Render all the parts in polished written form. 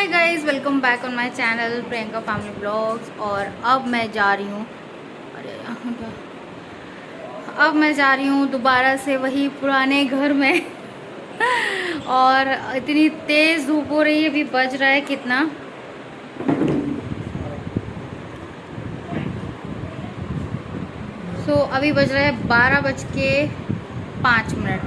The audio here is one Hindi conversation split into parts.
Hi guys, welcome back on my channel Priyanka family blogs. और अब मैं जा रही हूँ दोबारा से वही पुराने घर में। और इतनी तेज़ धूप हो रही है। अभी बज रहा है कितना, अभी बज रहा है 12:05।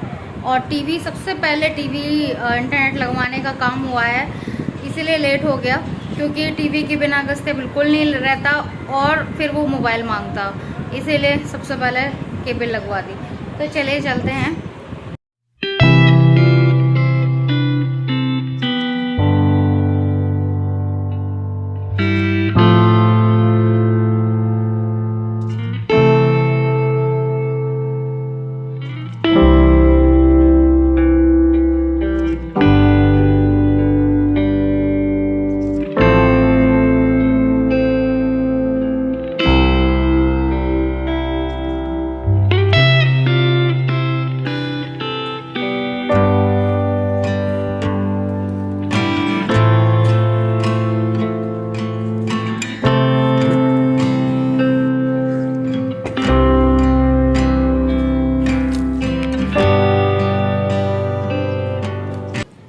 और टीवी, सबसे पहले टीवी इंटरनेट लगवाने का काम हुआ है, इसीलिए लेट हो गया क्योंकि टीवी के बिना गस्ते बिल्कुल नहीं रहता और फिर वो मोबाइल मांगता, इसीलिए सबसे पहले केबल लगवा दी। तो चले चलते हैं।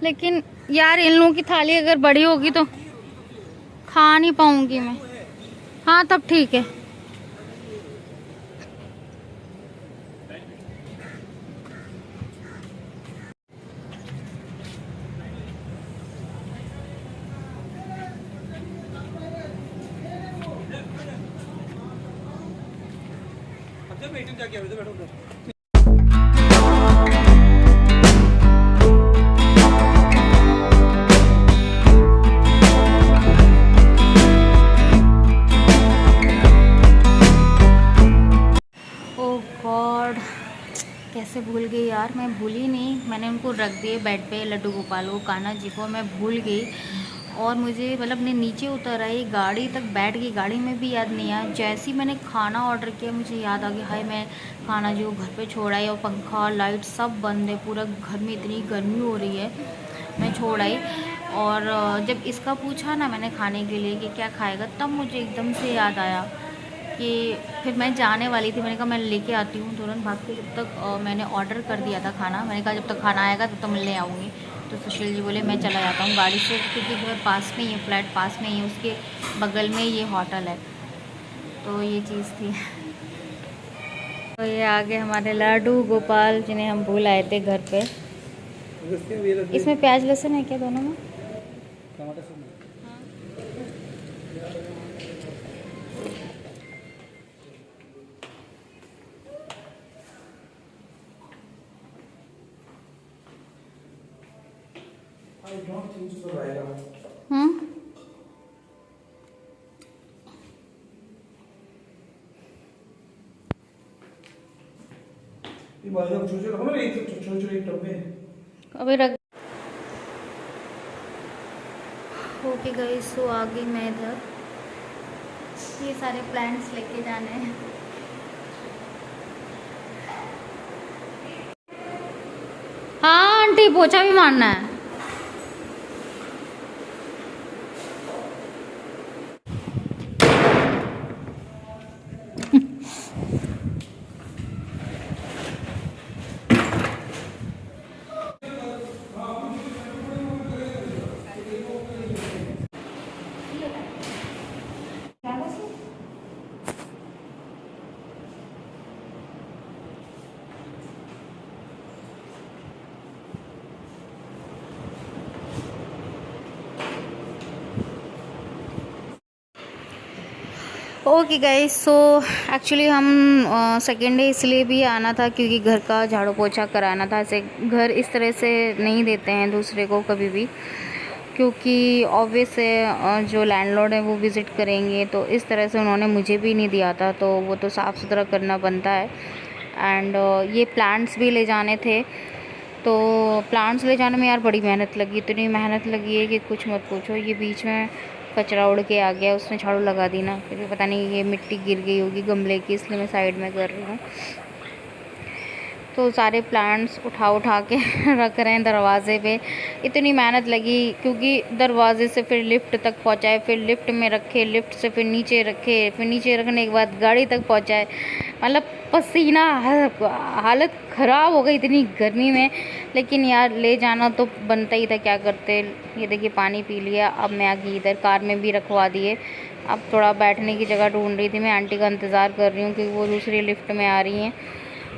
लेकिन यार, इन लोगों की थाली अगर बड़ी होगी तो खा नहीं पाऊंगी मैं। हाँ, तब ठीक है। ओह गॉड, कैसे भूल गई यार। मैं भूली नहीं, मैंने उनको रख दिए बेड पे, लड्डू गोपाल को, कान्हा जी को। मैं भूल गई और मुझे मतलब मैं नीचे उतर आई, गाड़ी तक बैठ गई, गाड़ी में भी याद नहीं आया। जैसे ही मैंने खाना ऑर्डर किया मुझे याद आ गया, हाय मैं कान्हा जी को घर पे छोड़ आई और पंखा लाइट सब बंद है, पूरा घर में इतनी गर्मी हो रही है। मैं छोड़ आई और जब इसका पूछा ना मैंने खाने के लिए कि क्या खाएगा, तब मुझे एकदम से याद आया कि फिर मैं जाने वाली थी। मैंने कहा मैं लेके आती हूँ तुरंत भाग के। जब तक मैंने ऑर्डर कर दिया था खाना, मैंने कहा जब तक खाना आएगा तब तक मैं ले आऊँगी। तो सुशील जी बोले मैं चला जाता हूँ गाड़ी से, क्योंकि घर पास में ही है, फ्लैट पास में ही है, उसके बगल में ये होटल है। तो ये चीज़ थी। तो ये आगे हमारे लड्डू गोपाल जिन्हें हम भूल आए थे घर पे। इसमें प्याज लहसुन है क्या दोनों में? हम्म, अभी रख। ओके गाइस, तो आ गई मैं इधर। ये सारे प्लान्स लेके जाने हैं। हाँ आंटी, पोछा भी मारना है। ओके गाइस, सो एक्चुअली हम सेकेंड डे इसलिए भी आना था क्योंकि घर का झाड़ू पोछा कराना था। ऐसे घर इस तरह से नहीं देते हैं दूसरे को कभी भी, क्योंकि ऑब्वियस है जो लैंडलॉर्ड है वो विज़िट करेंगे, तो इस तरह से उन्होंने मुझे भी नहीं दिया था, तो वो तो साफ़ सुथरा करना बनता है। एंड ये प्लांट्स भी ले जाने थे, तो प्लांट्स ले जाने में यार बड़ी मेहनत लगी, इतनी मेहनत लगी है कि कुछ मत पूछो। ये बीच में कचरा उड़ के आ गया, उसने झाड़ू लगा दी ना, फिर पता नहीं ये मिट्टी गिर गई होगी गमले की, इसलिए मैं साइड में कर रही हूँ। तो सारे प्लांट्स उठा उठा के रख रहे हैं दरवाजे पे। इतनी मेहनत लगी क्योंकि दरवाजे से फिर लिफ्ट तक पहुंचाए, फिर लिफ्ट में रखे, लिफ्ट से फिर नीचे रखे, फिर नीचे रखने के बाद गाड़ी तक पहुंचाए। मतलब पसीना, हालत ख़राब हो गई इतनी गर्मी में। लेकिन यार ले जाना तो बनता ही था, क्या करते। ये देखिए पानी पी लिया। अब मैं आ गई इधर, कार में भी रखवा दिए। अब थोड़ा बैठने की जगह ढूंढ रही थी मैं, आंटी का इंतज़ार कर रही हूँ क्योंकि वो दूसरी लिफ्ट में आ रही हैं,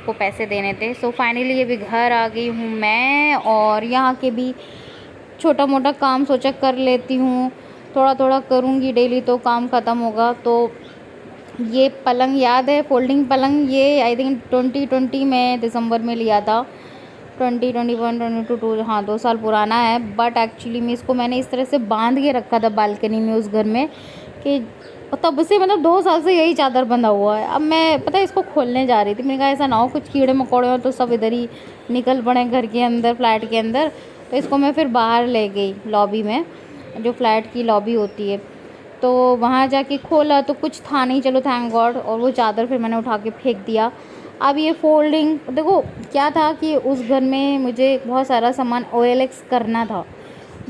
को पैसे देने थे। सो फाइनली अभी घर आ गई हूँ मैं, और यहाँ के भी छोटा मोटा काम सोचा कर लेती हूँ। थोड़ा थोड़ा करूँगी डेली तो काम ख़त्म होगा। तो ये पलंग याद है, फोल्डिंग पलंग, ये आई थिंक 2020 में दिसंबर में लिया था। 2021 2022, हाँ 2 साल पुराना है। बट एक्चुअली में इसको मैंने इस तरह से बांध के रखा था बालकनी में उस घर में कि तब से मतलब 2 साल से यही चादर बंधा हुआ है। अब मैं पता है इसको खोलने जा रही थी, मैंने कहा ऐसा ना हो कुछ कीड़े मकोड़े हो तो सब इधर ही निकल पड़े घर के अंदर, फ्लैट के अंदर। तो इसको मैं फिर बाहर ले गई लॉबी में, जो फ्लैट की लॉबी होती है, तो वहाँ जाके खोला तो कुछ था नहीं, चलो थैंक गॉड। और वो चादर फिर मैंने उठा के फेंक दिया। अब ये फोल्डिंग देखो क्या था कि उस घर में मुझे बहुत सारा सामान OLX करना था।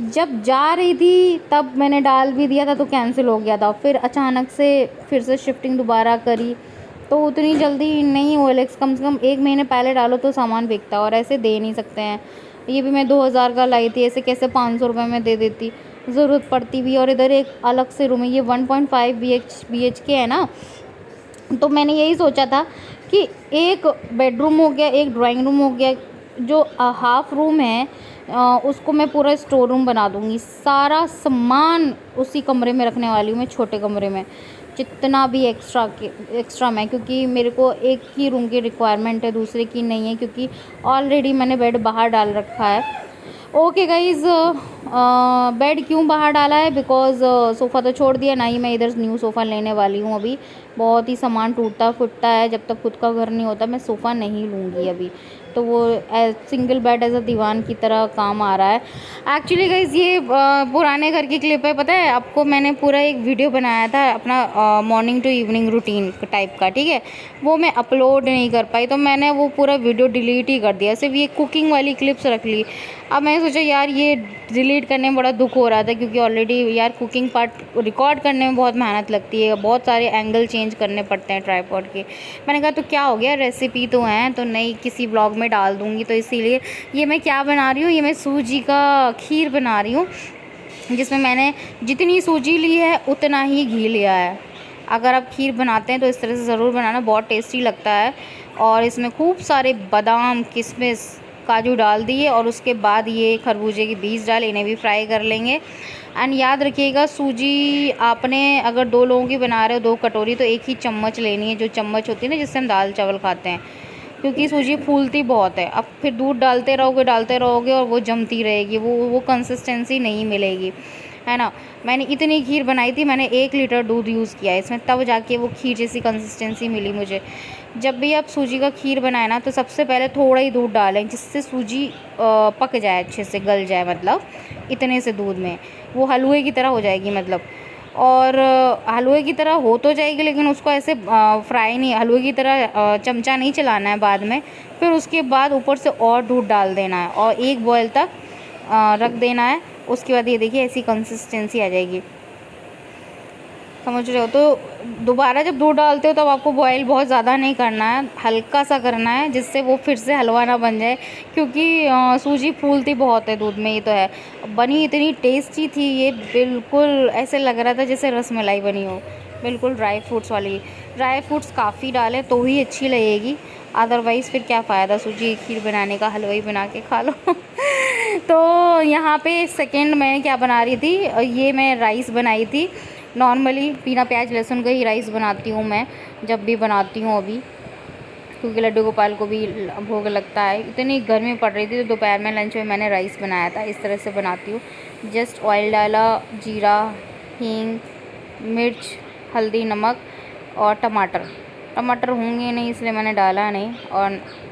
जब जा रही थी तब मैंने डाल भी दिया था तो कैंसिल हो गया था। फिर अचानक से फिर से शिफ्टिंग दोबारा करी तो उतनी जल्दी नहीं OLX, कम से कम 1 महीने पहले डालो तो सामान बिकता, और ऐसे दे नहीं सकते हैं। ये भी मैं 2000 का लाई थी, ऐसे कैसे 500 रुपये में दे देती, ज़रूरत पड़ती भी। और इधर एक अलग से रूम है, ये 1.5 BHK है ना, तो मैंने यही सोचा था कि एक बेडरूम हो गया, एक ड्राइंग रूम हो गया, जो हाफ रूम है उसको मैं पूरा स्टोर रूम बना दूँगी। सारा सामान उसी कमरे में रखने वाली हूँ मैं, छोटे कमरे में, जितना भी एक्स्ट्रा मैं, क्योंकि मेरे को एक ही रूम की रिक्वायरमेंट है, दूसरे की नहीं है, क्योंकि ऑलरेडी मैंने बेड बाहर डाल रखा है। ओके गाइज़, बेड क्यों बाहर डाला है, बिकॉज़ सोफ़ा तो छोड़ दिया, ना ही मैं इधर न्यू सोफ़ा लेने वाली हूँ अभी। बहुत ही सामान टूटता फुटता है, जब तक खुद का घर नहीं होता मैं सोफ़ा नहीं लूँगी अभी। तो वो सिंगल बेड एज अ दीवान की तरह काम आ रहा है। एक्चुअली गाइज़ ये पुराने घर की क्लिप है, पता है आपको। मैंने पूरा एक वीडियो बनाया था अपना morning to evening routine type का, ठीक है, वो मैं अपलोड नहीं कर पाई, तो मैंने वो पूरा वीडियो डिलीट ही कर दिया। सिर्फ ये कुकिंग वाली क्लिप्स रख ली। अब मैंने सोचा यार ये डिलीट करने में बड़ा दुख हो रहा था, क्योंकि ऑलरेडी यार कुकिंग पार्ट रिकॉर्ड करने में बहुत मेहनत लगती है, बहुत सारे एंगल चेंज करने पड़ते हैं ट्राइपॉड के। मैंने कहा तो क्या हो गया, रेसिपी तो है तो नई किसी ब्लॉग में डाल दूँगी। तो इसीलिए ये मैं क्या बना रही हूँ, ये मैं सूजी का खीर बना रही हूँ, जिसमें मैंने जितनी सूजी ली है उतना ही घी लिया है। अगर आप खीर बनाते हैं तो इस तरह से ज़रूर बनाना, बहुत टेस्टी लगता है। और इसमें खूब सारे बादाम, किशमिश, काजू डाल दिए, और उसके बाद ये खरबूजे के बीज डाल, इन्हें भी फ्राई कर लेंगे। एंड याद रखिएगा सूजी आपने अगर 2 लोगों की बना रहे हो 2 कटोरी, तो 1 ही चम्मच लेनी है, जो चम्मच होती है ना जिससे हम दाल चावल खाते हैं, क्योंकि सूजी फूलती बहुत है। अब फिर दूध डालते रहोगे और वो जमती रहेगी, वो कंसिस्टेंसी नहीं मिलेगी, है ना। मैंने इतनी खीर बनाई थी, मैंने 1 लीटर दूध यूज़ किया है इसमें, तब जाके वो खीर जैसी कंसिस्टेंसी मिली मुझे। जब भी आप सूजी का खीर बनाए ना तो सबसे पहले थोड़ा ही दूध डालें, जिससे सूजी पक जाए, अच्छे से गल जाए, मतलब इतने से दूध में वो हलवे की तरह हो जाएगी, मतलब। और हलवे की तरह हो तो जाएगी, लेकिन उसको ऐसे फ्राई नहीं, हलवे की तरह चमचा नहीं चलाना है बाद में। फिर उसके बाद ऊपर से और दूध डाल देना है और 1 बॉयल तक रख देना है। उसके बाद ये देखिए ऐसी कंसिस्टेंसी आ जाएगी, समझ रहे हो। तो दोबारा जब दूध डालते हो तब आपको बॉयल बहुत ज़्यादा नहीं करना है, हल्का सा करना है, जिससे वो फिर से हलवा ना बन जाए, क्योंकि सूजी फूलती बहुत है दूध में, ये तो है। बनी इतनी टेस्टी थी ये, बिल्कुल ऐसे लग रहा था जैसे रसमलाई बनी हो, बिल्कुल ड्राई फ्रूट्स वाली। ड्राई फ्रूट्स काफ़ी डालें तो ही अच्छी लगेगी, अदरवाइज़ फिर क्या फ़ायदा सूजी की खीर बनाने का, हलवाई बना के खा लो। तो यहाँ पे सेकंड मैं क्या बना रही थी, ये मैं राइस बनाई थी। नॉर्मली बिना प्याज लहसुन का ही राइस बनाती हूँ मैं जब भी बनाती हूँ अभी, क्योंकि लड्डू गोपाल को भी भोग लगता है। इतनी गर्मी पड़ रही थी तो दोपहर में लंच में मैंने राइस बनाया था। इस तरह से बनाती हूँ, जस्ट ऑयल डाला, जीरा, हींग, मिर्च, हल्दी, नमक और टमाटर होंगे नहीं इसलिए मैंने डाला नहीं, और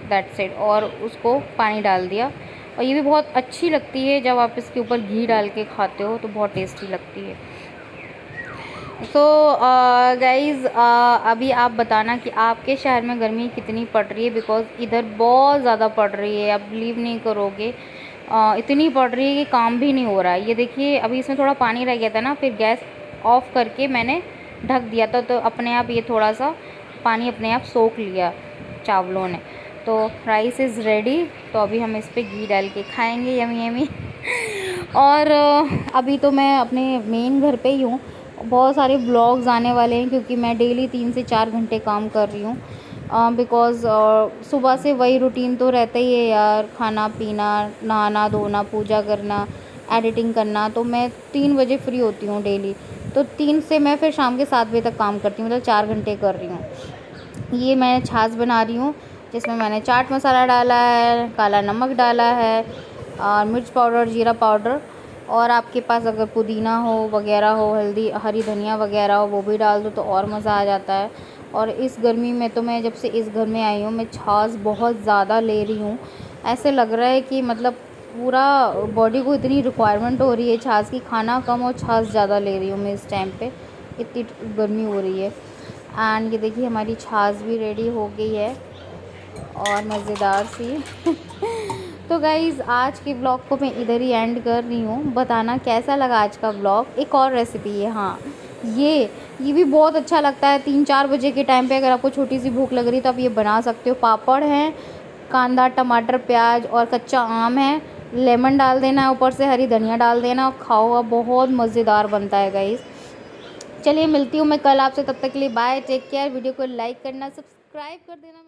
दैट्स इट। और उसको पानी डाल दिया। और ये भी बहुत अच्छी लगती है जब आप इसके ऊपर घी डाल के खाते हो, तो बहुत टेस्टी लगती है। सो गाइज़ अभी आप बताना कि आपके शहर में गर्मी कितनी पड़ रही है, बिकॉज़ इधर बहुत ज़्यादा पड़ रही है, आप बिलीव नहीं करोगे। इतनी पड़ रही है कि काम भी नहीं हो रहा है। ये देखिए अभी इसमें थोड़ा पानी रह गया था ना, फिर गैस ऑफ करके मैंने ढक दिया था, तो अपने आप ये थोड़ा सा पानी अपने आप सोख लिया चावलों ने। तो राइस इज़ रेडी। तो अभी हम इस पर घी डाल के खाएँगे, यमी यमी। और अभी तो मैं अपने मेन घर पे ही हूँ। बहुत सारे व्लॉग्स आने वाले हैं क्योंकि मैं डेली 3 से 4 घंटे काम कर रही हूँ, बिकॉज़ सुबह से वही रूटीन तो रहता ही है यार, खाना पीना, नहाना धोना, पूजा करना, एडिटिंग करना। तो मैं 3 बजे फ्री होती हूँ डेली, तो 3 से मैं फिर शाम के 7 बजे तक काम करती हूँ, मतलब 4 घंटे कर रही हूँ। ये मैं छाछ बना रही हूँ जिसमें मैंने चाट मसाला डाला है, काला नमक डाला है, और मिर्च पाउडर, जीरा पाउडर, और आपके पास अगर पुदीना हो वगैरह हो, हल्दी, हरी धनिया वगैरह हो, वो भी डाल दो तो और मज़ा आ जाता है। और इस गर्मी में तो मैं जब से इस घर में आई हूँ, मैं छाछ बहुत ज़्यादा ले रही हूँ। ऐसे लग रहा है कि मतलब पूरा बॉडी को इतनी रिक्वायरमेंट हो रही है छाछ की, खाना कम और छाछ ज़्यादा ले रही हूँ मैं इस टाइम पे, इतनी गर्मी हो रही है। एंड ये देखिए हमारी छाछ भी रेडी हो गई है और मज़ेदार सी। तो गाइज़ आज के ब्लॉग को मैं इधर ही एंड कर रही हूँ। बताना कैसा लगा आज का ब्लॉग। एक और रेसिपी है, हाँ ये भी बहुत अच्छा लगता है 3-4 बजे के टाइम पे, अगर आपको छोटी सी भूख लग रही है तो आप ये बना सकते हो। पापड़ हैं, कांदा, टमाटर, प्याज और कच्चा आम है, लेमन डाल देना है, ऊपर से हरी धनिया डाल देना और खाओ, बहुत मज़ेदार बनता है गाइज़। चलिए मिलती हूँ मैं कल आपसे, तब तक के लिए बाय, टेक केयर। वीडियो को लाइक करना, सब्सक्राइब कर देना।